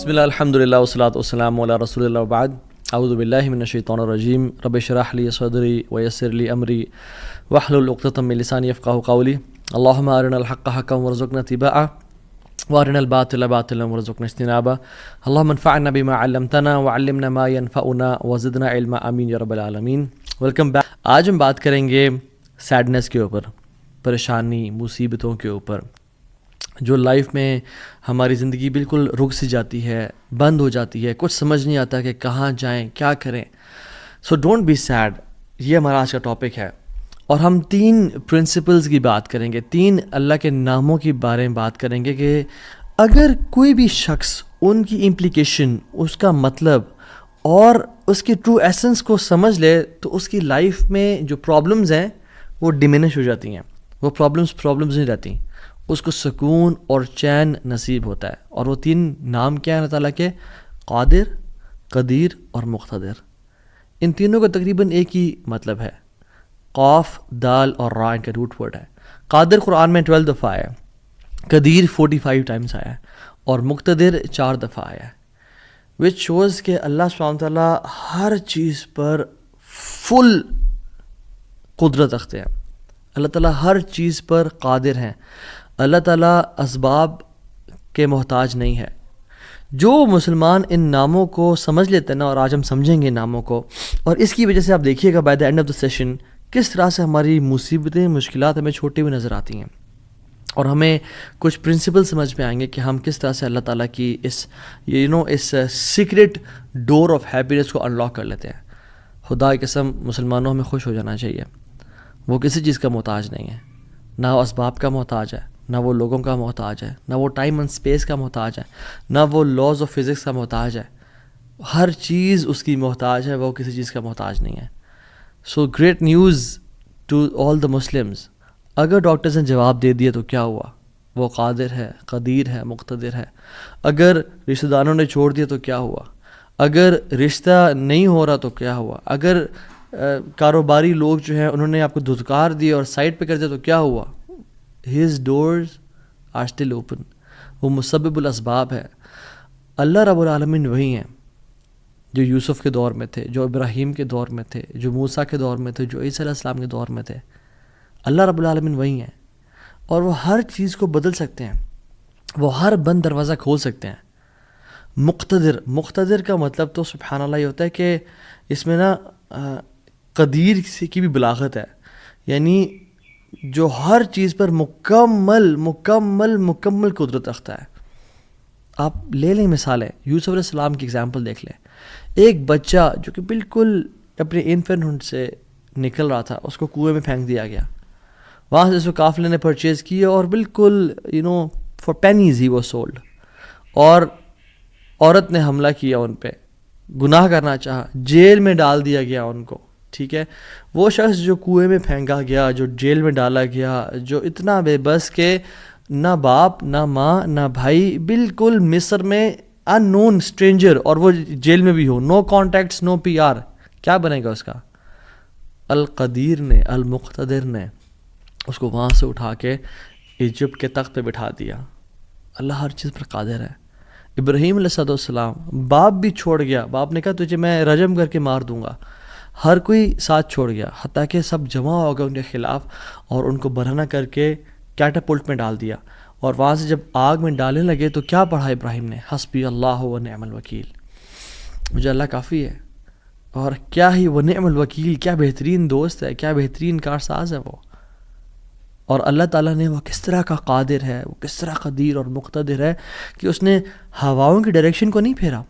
بسم اللہ الحمد للہ والصلاۃ والسلام علی رسول اللہ وبعد اعوذ باللہ من الشیطان الرجیم رب اشرح لی صدری ویسر لی امری واحلل عقدۃ من لسانی یفقہوا قولی اللہم ارنا الحق حقا وارزقنا اتباعہ وارنا الباطل باطلا وارزقنا اجتنابہ اللہم انفعنا بما علمتنا وعلمنا ما ينفعنا وزدنا علما آمین یا رب العالمین۔ Welcome back. آج ہم بات کریں گے سیڈنس کے اوپر، پریشانی، مصیبتوں کے اوپر، جو لائف میں ہماری زندگی بالکل رک سی جاتی ہے، بند ہو جاتی ہے، کچھ سمجھ نہیں آتا کہ کہاں جائیں، کیا کریں۔ سو ڈونٹ بی سیڈ، یہ ہمارا آج کا ٹاپک ہے، اور ہم 3 پرنسپلز کی بات کریں گے، 3 اللہ کے ناموں کے بارے میں بات کریں گے کہ اگر کوئی بھی شخص ان کی امپلیکیشن، اس کا مطلب اور اس کی ٹرو ایسنس کو سمجھ لے تو اس کی لائف میں جو پرابلمز ہیں وہ ڈیمینش ہو جاتی ہیں، وہ پرابلمز نہیں رہتی، اس کو سکون اور چین نصیب ہوتا ہے۔ اور وہ 3 نام کیا ہیں اللہ تعالیٰ کے؟ قادر، قدیر اور مقتدر۔ ان تینوں کا تقریباً ایک ہی مطلب ہے، قاف، دال اور را ان کا روٹ ورڈ ہے۔ قادر قرآن میں 12 دفعہ آیا ہے، قدیر 45 ٹائمز آیا ہے، اور مقتدر 4 دفعہ آیا ہے، وچ شوز کہ اللہ سبحانہ وتعالیٰ ہر چیز پر فل قدرت رکھتے ہیں، اللہ تعالیٰ ہر چیز پر قادر ہیں، اللہ تعالیٰ اسباب کے محتاج نہیں ہے۔ جو مسلمان ان ناموں کو سمجھ لیتے ہیں نا، اور آج ہم سمجھیں گے ناموں کو، اور اس کی وجہ سے آپ دیکھیے گا by the end of the session کس طرح سے ہماری مصیبتیں، مشکلات ہمیں چھوٹی ہوئی نظر آتی ہیں، اور ہمیں کچھ پرنسپل سمجھ میں آئیں گے کہ ہم کس طرح سے اللہ تعالیٰ کی اس سیکرٹ ڈور آف ہیپینس کو انلاک کر لیتے ہیں۔ خدا کی قسم، مسلمانوں ہمیں خوش ہو جانا چاہیے، وہ کسی چیز کا محتاج نہیں ہے، نہ وہ اسباب کا محتاج ہے، نہ وہ لوگوں کا محتاج ہے، نہ وہ ٹائم اینڈ اسپیس کا محتاج ہے، نہ وہ لاز آف فزکس کا محتاج ہے۔ ہر چیز اس کی محتاج ہے، وہ کسی چیز کا محتاج نہیں ہے۔ So great news to all the Muslims, اگر ڈاکٹرز نے جواب دے دیا تو کیا ہوا؟ وہ قادر ہے، قدیر ہے، مقتدر ہے۔ اگر رشتہ داروں نے چھوڑ دیا تو کیا ہوا؟ اگر رشتہ نہیں ہو رہا تو کیا ہوا؟ اگر کاروباری لوگ جو ہیں انہوں نے آپ کو دھتکار دیا اور سائڈ پہ کر دیا تو کیا ہوا؟ His doors are still open۔ وہ مسبب الاسباب ہے۔ اللہ رب العالمین وہی ہیں جو یوسف کے دور میں تھے، جو ابراہیم کے دور میں تھے، جو موسیٰ کے دور میں تھے، جو عیسیٰ علیہ السلام کے دور میں تھے۔ اللہ رب العالمین وہی ہیں، اور وہ ہر چیز کو بدل سکتے ہیں، وہ ہر بند دروازہ کھول سکتے ہیں۔ مقتدر کا مطلب تو سبحان اللہ یہ ہوتا ہے کہ اس میں نا قدیر کی بھی بلاغت ہے، یعنی جو ہر چیز پر مکمل قدرت رکھتا ہے۔ آپ لے لیں مثالیں، یوسف علیہ السلام کی اگزامپل دیکھ لیں۔ ایک بچہ جو کہ بالکل اپنے انفینٹ سے نکل رہا تھا، اس کو کنویں میں پھینک دیا گیا، وہاں سے اس کو قافلے نے پرچیز کیا اور بالکل for pennies he was sold, اور عورت نے حملہ کیا ان پہ، گناہ کرنا چاہا، جیل میں ڈال دیا گیا ان کو، ٹھیک ہے۔ وہ شخص جو کنویں میں پھینکا گیا، جو جیل میں ڈالا گیا، جو اتنا بے بس کہ نہ باپ، نہ ماں، نہ بھائی، بالکل مصر میں ان نون اسٹرینجر، اور وہ جیل میں بھی ہو، نو کانٹیکٹس، نو پی آر، کیا بنے گا اس کا؟ القدیر نے، المقتدر نے اس کو وہاں سے اٹھا کے ایجپٹ کے تخت پہ بٹھا دیا۔ اللہ ہر چیز پر قادر ہے۔ ابراہیم علیہ السلام، باپ بھی چھوڑ گیا، باپ نے کہا تجھے میں رجم کر کے مار دوں گا، ہر کوئی ساتھ چھوڑ گیا، حتیٰ کہ سب جمع ہو گئے ان کے خلاف، اور ان کو برہنہ کر کے کیٹاپلٹ میں ڈال دیا، اور وہاں سے جب آگ میں ڈالنے لگے تو کیا پڑھا ابراہیم نے؟ حسبی اللہ و نعم الوکیل، مجھے اللہ کافی ہے۔ اور کیا ہی وہ نعم الوکیل، کیا بہترین دوست ہے، کیا بہترین کارساز ہے وہ۔ اور اللہ تعالیٰ نے وہ کس طرح کا قادر ہے، وہ کس طرح قدیر اور مقتدر ہے کہ اس نے ہواؤں کی ڈائریکشن کو نہیں پھیرا،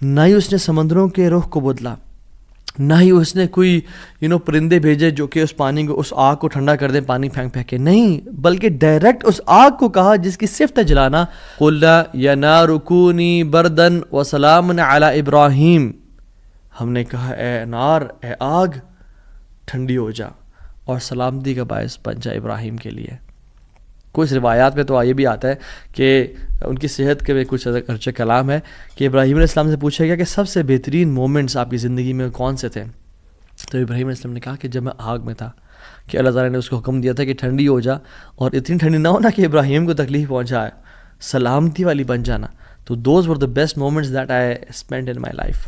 نہ ہی اس نے سمندروں کے رخ کو بدلا، نہ ہی اس نے کوئی پرندے بھیجے جو کہ اس پانی کو، اس آگ کو ٹھنڈا کر دیں پانی پھینک کے، نہیں، بلکہ ڈائریکٹ اس آگ کو کہا جس کی صفت ہے جلانا، قُلْ يَا نَارُ كُونِي بَرْدًا وَسَلَامٌ عَلَىٰ إِبْرَاهِيمَ، ہم نے کہا اے نار، اے آگ، ٹھنڈی ہو جا اور سلامتی کا باعث بن جا ابراہیم کے لیے۔ کچھ روایات میں تو یہ بھی آتا ہے کہ ان کی صحت کے میں کچھ ارچہ کلام ہے کہ ابراہیم علیہ السلام سے پوچھا گیا کہ سب سے بہترین مومنٹس آپ کی زندگی میں کون سے تھے؟ تو ابراہیم علیہ السلام نے کہا کہ جب میں آگ میں تھا، کہ اللہ تعالیٰ نے اس کو حکم دیا تھا کہ ٹھنڈی ہو جا، اور اتنی ٹھنڈی نہ ہونا کہ ابراہیم کو تکلیف پہنچائے، سلامتی والی بن جانا۔ تو those were the best moments that I spend in my life.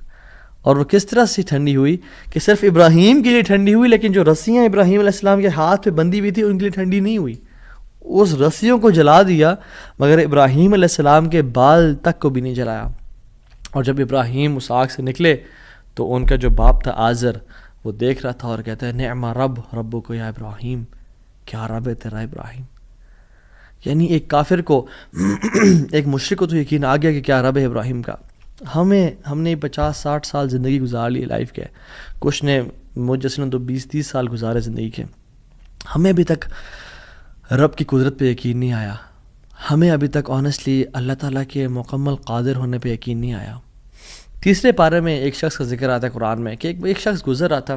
اور وہ کس طرح سے ٹھنڈی ہوئی کہ صرف ابراہیم کے لیے ٹھنڈی ہوئی, لیکن جو رسیاں ابراہیم علیہ السلام کے ہاتھ پہ بندھی ہوئی تھی ان کے لیے ٹھنڈی نہیں ہوئی. اس رسیوں کو جلا دیا مگر ابراہیم علیہ السلام کے بال تک کو بھی نہیں جلایا. اور جب ابراہیم اس آگ سے نکلے تو ان کا جو باپ تھا آزر وہ دیکھ رہا تھا اور کہتا ہے نعم رب ربو کو یا ابراہیم, کیا رب ہے تیرا ابراہیم. یعنی ایک کافر کو ایک مشرک کو تو یقین آ گیا کہ کیا رب ہے ابراہیم کا. ہم نے 50-60 سال زندگی گزار لی لائف کے, کچھ نے مجھ جیسے نے تو 20-30 سال گزارے زندگی کے. ہمیں ابھی تک رب کی قدرت پہ یقین نہیں آیا, ہمیں ابھی تک آنیسٹلی اللہ تعالیٰ کے مکمل قادر ہونے پہ یقین نہیں آیا. تیسرے پارے میں ایک شخص کا ذکر آتا ہے قرآن میں کہ ایک شخص گزر رہا تھا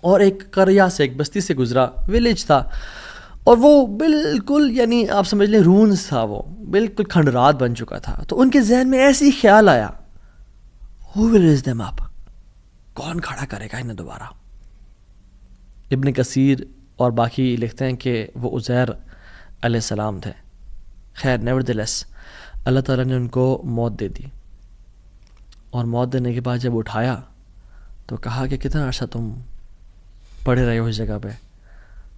اور ایک قریہ سے, ایک بستی سے گزرا, ولیج تھا, اور وہ بالکل یعنی آپ سمجھ لیں رونز تھا, وہ بالکل کھنڈرات بن چکا تھا. تو ان کے ذہن میں ایسے ہی خیال آیا who will raise them up, کون کھڑا کرے گا انہیں دوبارہ. ابن کثیر اور باقی لکھتے ہیں کہ وہ عزیر علیہ السلام تھے. خیر نیورتھلیس اللہ تعالیٰ نے ان کو موت دے دی, اور موت دینے کے بعد جب اٹھایا تو کہا کہ کتنا عرصہ تم پڑے رہے ہو اس جگہ پہ.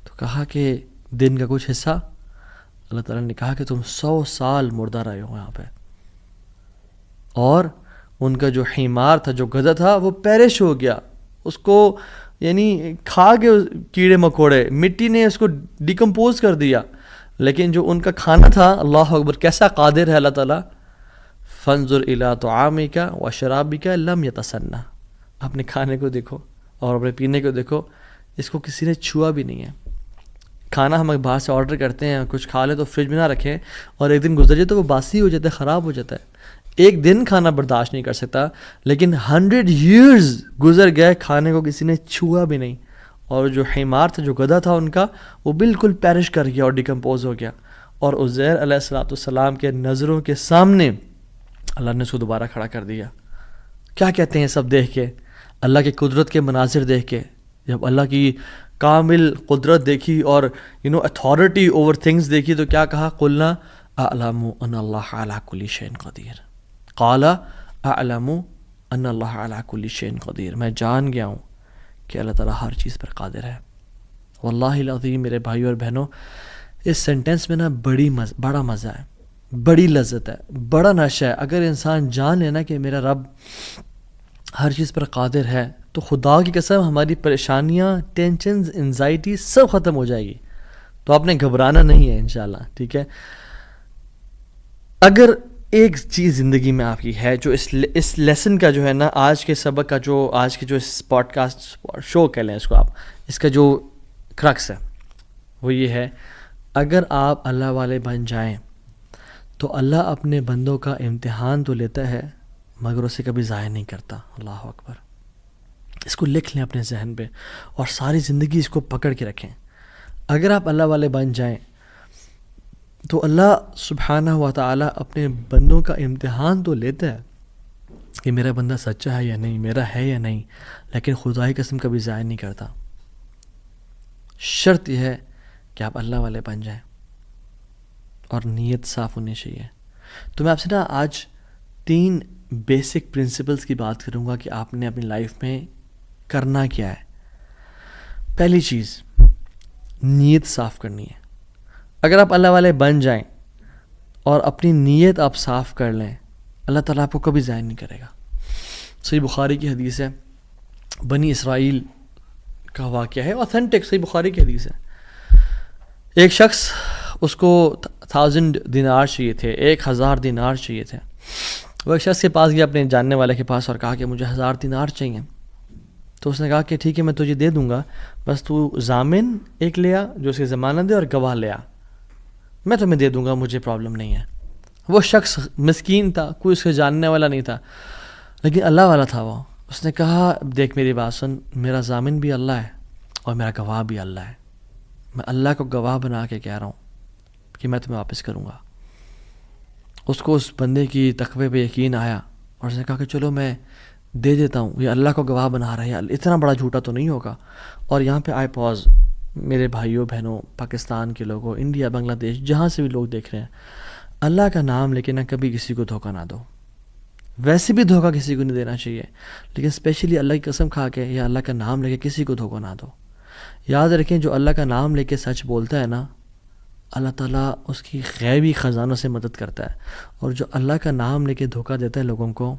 تو کہا کہ دن کا کچھ حصہ. اللہ تعالیٰ نے کہا کہ تم 100 سال مردہ رہے ہو یہاں پہ. اور ان کا جو حمار تھا, جو گدھا تھا, وہ پیرش ہو گیا, اس کو یعنی کھا گئے کیڑے مکوڑے, مٹی نے اس کو ڈیکمپوز کر دیا. لیکن جو ان کا کھانا تھا, اللہ اکبر کیسا قادر ہے اللہ تعالیٰ. فانظر الی طعامک و شرابک لم یتسنہ, اپنے کھانے کو دیکھو اور اپنے پینے کو دیکھو, اس کو کسی نے چھوا بھی نہیں ہے. کھانا ہم باہر سے آرڈر کرتے ہیں, کچھ کھا لیں تو فریج میں نہ رکھیں, اور ایک دن گزر جائے تو وہ باسی ہو جاتا ہے, خراب ہو جاتا ہے. ایک دن کھانا برداشت نہیں کر سکتا, لیکن 100 years گزر گئے, کھانے کو کسی نے چھوا بھی نہیں. اور جو حمار تھا, جو گدھا تھا ان کا, وہ بالکل پیرش کر گیا اور ڈیکمپوز ہو گیا. اور عزیر علیہ السلام کے نظروں کے سامنے اللہ نے اس کو دوبارہ کھڑا کر دیا. کیا کہتے ہیں سب دیکھ کے, اللہ کی قدرت کے مناظر دیکھ کے, جب اللہ کی کامل قدرت دیکھی اور اتھارٹی اوور تھنگس دیکھی تو کیا کہا, قلنا اعلم ان اللہ علی کل شیء قدیر, قال اعلم ان اللہ علی کل شیء قدیر, میں جان گیا ہوں کہ اللہ تعالیٰ ہر چیز پر قادر ہے. واللہ العظیم میرے بھائیو اور بہنوں, اس سینٹنس میں نا بڑا مزہ ہے, بڑی لذت ہے, بڑا نشہ ہے. اگر انسان جان لینا کہ میرا رب ہر چیز پر قادر ہے تو خدا کی قسم ہماری پریشانیاں, ٹینشنز, انزائٹی سب ختم ہو جائے گی. تو آپ نے گھبرانا نہیں ہے انشاءاللہ, ٹھیک ہے. اگر ایک چیز زندگی میں آپ کی ہے جو اس لیسن کا جو ہے نا, آج کے سبق کا جو, آج کے جو اس پوڈ کاسٹ شو کہہ لیں اس کو آپ, اس کا جو کرکس ہے وہ یہ ہے, اگر آپ اللہ والے بن جائیں تو اللہ اپنے بندوں کا امتحان تو لیتا ہے مگر اسے کبھی ضائع نہیں کرتا. اللہ اکبر. اس کو لکھ لیں اپنے ذہن پہ اور ساری زندگی اس کو پکڑ کے رکھیں. اگر آپ اللہ والے بن جائیں تو اللہ سبحانہ و تعالیٰ اپنے بندوں کا امتحان تو لیتا ہے کہ میرا بندہ سچا ہے یا نہیں, میرا ہے یا نہیں, لیکن خدائی قسم کبھی ضائع نہیں کرتا. شرط یہ ہے کہ آپ اللہ والے بن جائیں اور نیت صاف ہونی چاہیے. تو میں آپ سے نا آج 3 بیسک پرنسپلز کی بات کروں گا کہ آپ نے اپنی لائف میں کرنا کیا ہے. پہلی چیز, نیت صاف کرنی ہے. اگر آپ اللہ والے بن جائیں اور اپنی نیت آپ صاف کر لیں, اللہ تعالیٰ آپ کو کبھی ضائع نہیں کرے گا. صحیح بخاری کی حدیث ہے, بنی اسرائیل کا واقعہ ہے, اوتھینٹک صحیح بخاری کی حدیث ہے. ایک شخص, اس کو 1000 دینار چاہیے تھے, 1000 دینار چاہیے تھے. وہ ایک شخص کے پاس گیا, اپنے جاننے والے کے پاس, اور کہا کہ مجھے 1000 دینار چاہیے. تو اس نے کہا کہ ٹھیک ہے میں تجھے دے دوں گا, بس تو ضامن ایک لے آ جو اس کی ضمانت دے, اور گواہ لے آ, میں تمہیں دے دوں گا, مجھے پرابلم نہیں ہے. وہ شخص مسکین تھا, کوئی اس کے جاننے والا نہیں تھا, لیکن اللہ والا تھا وہ. اس نے کہا دیکھ میری بات سن, میرا ضامن بھی اللہ ہے اور میرا گواہ بھی اللہ ہے, میں اللہ کو گواہ بنا کے کہہ رہا ہوں کہ میں تمہیں واپس کروں گا. اس کو اس بندے کی تقوی پہ یقین آیا اور اس نے کہا کہ چلو میں دے دیتا ہوں, یہ اللہ کو گواہ بنا رہا ہے, اتنا بڑا جھوٹا تو نہیں ہوگا. اور یہاں پہ آئی پاز, میرے بھائیوں بہنوں, پاکستان کے لوگوں, انڈیا, بنگلہ دیش, جہاں سے بھی لوگ دیکھ رہے ہیں, اللہ کا نام لے کے نہ کبھی کسی کو دھوکہ نہ دو. ویسے بھی دھوکہ کسی کو نہیں دینا چاہیے، لیکن اسپیشلی اللہ کی قسم کھا کے یا اللہ کا نام لے کے کسی کو دھوکہ نہ دو. یاد رکھیں جو اللہ کا نام لے کے سچ بولتا ہے نا، اللہ تعالیٰ اس کی غیبی خزانوں سے مدد کرتا ہے، اور جو اللہ کا نام لے کے دھوکہ دیتا ہے لوگوں کو،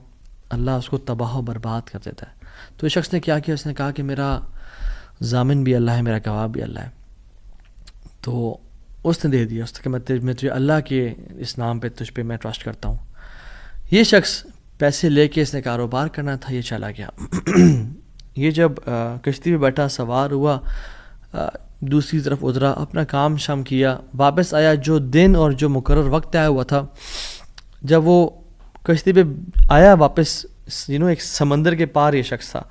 اللہ اس کو تباہ و برباد کر دیتا ہے. تو اس شخص نے کیا کیا؟ اس نے کہا کہ میرا ضامن بھی اللہ ہے، میرا گواہ بھی اللہ ہے. تو اس نے دے دیا، اس نے کہ میں تجھے اللہ کے اس نام پہ تجھ پہ میں ٹرسٹ کرتا ہوں. یہ شخص پیسے لے کے اس نے کاروبار کرنا تھا، یہ چلا گیا. یہ جب کشتی پہ بیٹھا، سوار ہوا، دوسری طرف اترا، اپنا کام شام کیا، واپس آیا. جو دن اور جو مقرر وقت آیا ہوا تھا، جب وہ کشتی پہ آیا واپس، ایک سمندر کے پار یہ شخص تھا،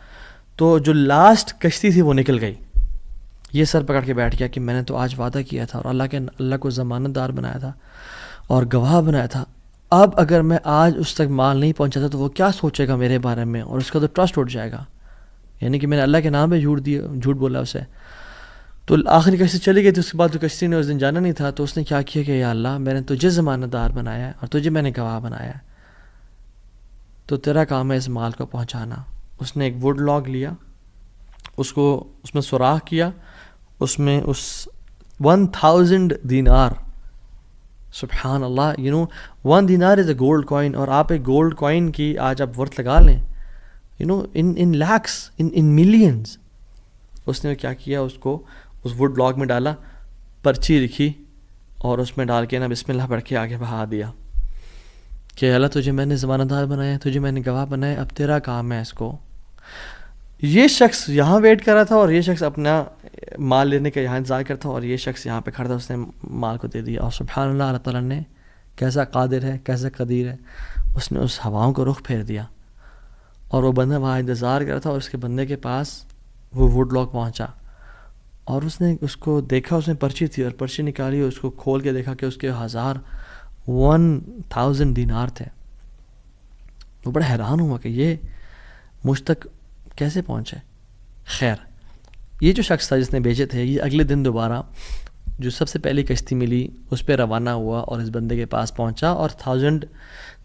تو جو لاسٹ کشتی تھی وہ نکل گئی. یہ سر پکڑ کے بیٹھ گیا کہ میں نے تو آج وعدہ کیا تھا اور اللہ کو ضمانت دار بنایا تھا اور گواہ بنایا تھا. اب اگر میں آج اس تک مال نہیں پہنچاتا تو وہ کیا سوچے گا میرے بارے میں، اور اس کا تو ٹرسٹ اٹھ جائے گا. یعنی کہ میں نے اللہ کے نام پہ جھوٹ بولا اسے. تو آخری کشتی چلی گئی تھی. اس کے بعد تو کشتی نے اس دن جانا نہیں تھا، تو اس نے کیا کیا کہ یا اللہ میں نے تجھے ضمانت دار بنایا ہے اور تجھے میں نے گواہ بنایا ہے، تو تیرا کام ہے اس مال کو پہنچانا. اس نے ایک ووڈ لاگ لیا، اس میں سوراخ کیا، اس میں 1000 دینار. سبحان اللہ، 1 دینار از اے گولڈ کوائن. اور آپ ایک گولڈ کوائن کی آج آپ ورتھ لگا لیں، ان لیکس، ان ملینز. اس نے کیا کیا؟ اس کو اس ووڈ لاگ میں ڈالا، پرچی لکھی اور اس میں ڈال کے نا بسم اللہ پڑھ کے آگے بہا دیا کہ اللہ تجھے میں نے ضمانت دار بنایا، تجھے میں نے گواہ بنایا، اب تیرا کام ہے اس کو. یہ شخص یہاں ویٹ کر رہا تھا اور یہ شخص اپنا مال لینے کا یہاں انتظار کرتا تھا، اور یہ شخص یہاں پہ کھڑا تھا، اس نے مال کو دے دیا. اور سبحان اللہ، اللہ تعالیٰ نے کیسا قادر ہے، کیسا قدیر ہے، اس نے اس ہواؤں کو رخ پھیر دیا. اور وہ بندہ وہاں انتظار کر رہا تھا، اور اس کے بندے کے پاس وہ ووڈ لاگ پہنچا اور اس نے اس کو دیکھا. اس میں پرچی تھی اور پرچی نکالی اور اس کو کھول کے دیکھا کہ اس کے 1000 دینار تھے. وہ بڑا حیران ہوا کہ یہ مجھ تک کیسے پہنچے. خیر، یہ جو شخص تھا جس نے بیچے تھے، یہ اگلے دن دوبارہ جو سب سے پہلی کشتی ملی اس پہ روانہ ہوا اور اس بندے کے پاس پہنچا اور 1000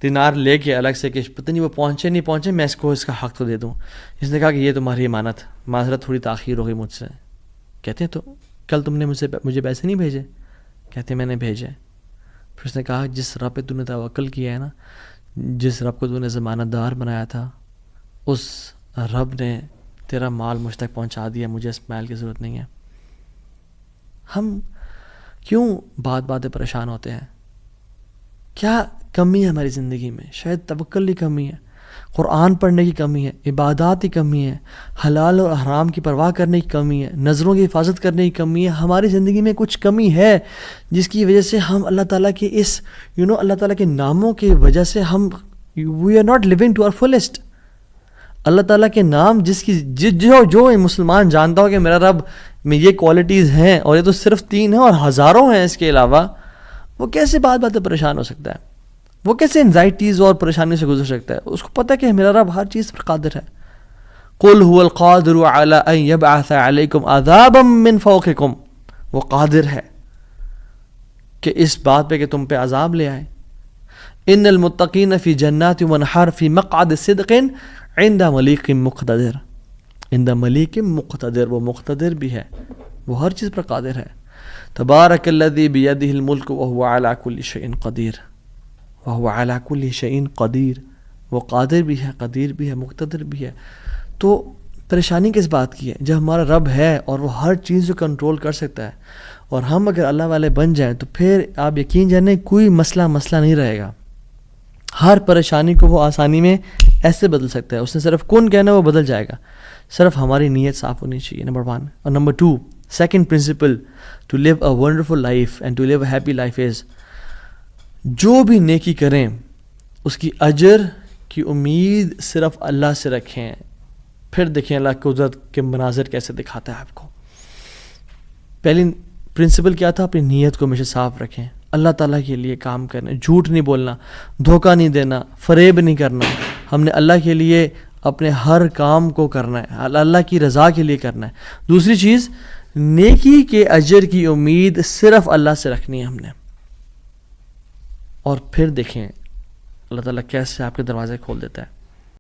دینار لے کے الگ سے کہ پتہ نہیں وہ پہنچے نہیں پہنچے، میں اس کو اس کا حق تو دے دوں. اس نے کہا کہ یہ تمہاری امانت، معذرت تھوڑی تاخیر ہو گئی مجھ سے. کہتے ہیں تو کل تم نے مجھے پیسے نہیں بھیجے؟ کہتے میں نے بھیجے. پھر اس نے کہا جس رب پہ تو نے توکل کیا ہے نا، جس رب کو تو نے ضمانت دار بنایا تھا، اس رب نے تیرا مال مجھ تک پہنچا دیا، مجھے اس مال کی ضرورت نہیں ہے. ہم کیوں بات پریشان ہوتے ہیں؟ کیا کمی ہے ہماری زندگی میں؟ شاید توکل کی کمی ہے، قرآن پڑھنے کی کمی ہے، عبادات کی کمی ہے، حلال اور حرام کی پرواہ کرنے کی کمی ہے، نظروں کی حفاظت کرنے کی کمی ہے. ہماری زندگی میں کچھ کمی ہے جس کی وجہ سے ہم اللہ تعالیٰ کے اس اللہ تعالیٰ کے ناموں کی وجہ سے ہم we are not living to our fullest. اللہ تعالیٰ کے نام جس کی جو مسلمان جانتا ہو کہ میرا رب میں یہ کوالٹیز ہیں، اور یہ تو صرف 3 ہیں اور ہزاروں ہیں اس کے علاوہ، وہ کیسے بات پریشان ہو سکتا ہے؟ وہ کیسے انزائٹیز اور پریشانی سے گزر سکتا ہے؟ اس کو پتہ کہ میرا رب ہر چیز پر قادر ہے. قل هو القادر على ان يبعث عليكم عذابا من فوقكم. وہ قادر ہے کہ اس بات پہ کہ تم پہ عذاب لے آئے. ان المتقین فی جنات ونہر فی مقعد صدق عند ملیک مقتدر. عند ملیک مقتدر، وہ مقتدر بھی ہے، وہ ہر چیز پر قادر ہے. تبارک الذی بیدہ الملک وهو علی کل شیء قدیر. وهو علی کل شیء قدیر، وہ قادر بھی ہے، قدیر بھی ہے، مقتدر بھی ہے. تو پریشانی کس بات کی ہے؟ جب ہمارا رب ہے اور وہ ہر چیز کو کنٹرول کر سکتا ہے، اور ہم اگر اللہ والے بن جائیں تو پھر آپ یقین جانیں کوئی مسئلہ نہیں رہے گا. ہر پریشانی کو وہ آسانی میں ایسے بدل سکتا ہے. اس نے صرف کن کہنا وہ بدل جائے گا، صرف ہماری نیت صاف ہونی چاہیے. نمبر 1. اور number 2، second principle to live a wonderful life and to live a happy life is, جو بھی نیکی کریں اس کی اجر کی امید صرف اللہ سے رکھیں. پھر دیکھیں اللہ قدرت کے مناظر کیسے دکھاتا ہے آپ کو. پہلی پرنسپل کیا تھا؟ اپنی نیت کو ہمیشہ صاف رکھیں، اللہ تعالیٰ کے لیے کام کرنا، جھوٹ نہیں بولنا، دھوکہ نہیں دینا، فریب نہیں کرنا. ہم نے اللہ کے لیے اپنے ہر کام کو کرنا ہے، اللہ کی رضا کے لیے کرنا ہے. دوسری چیز، نیکی کے اجر کی امید صرف اللہ سے رکھنی ہے. ہم نے اور پھر دیکھیں اللہ تعالیٰ کیسے آپ کے دروازے کھول دیتا ہے.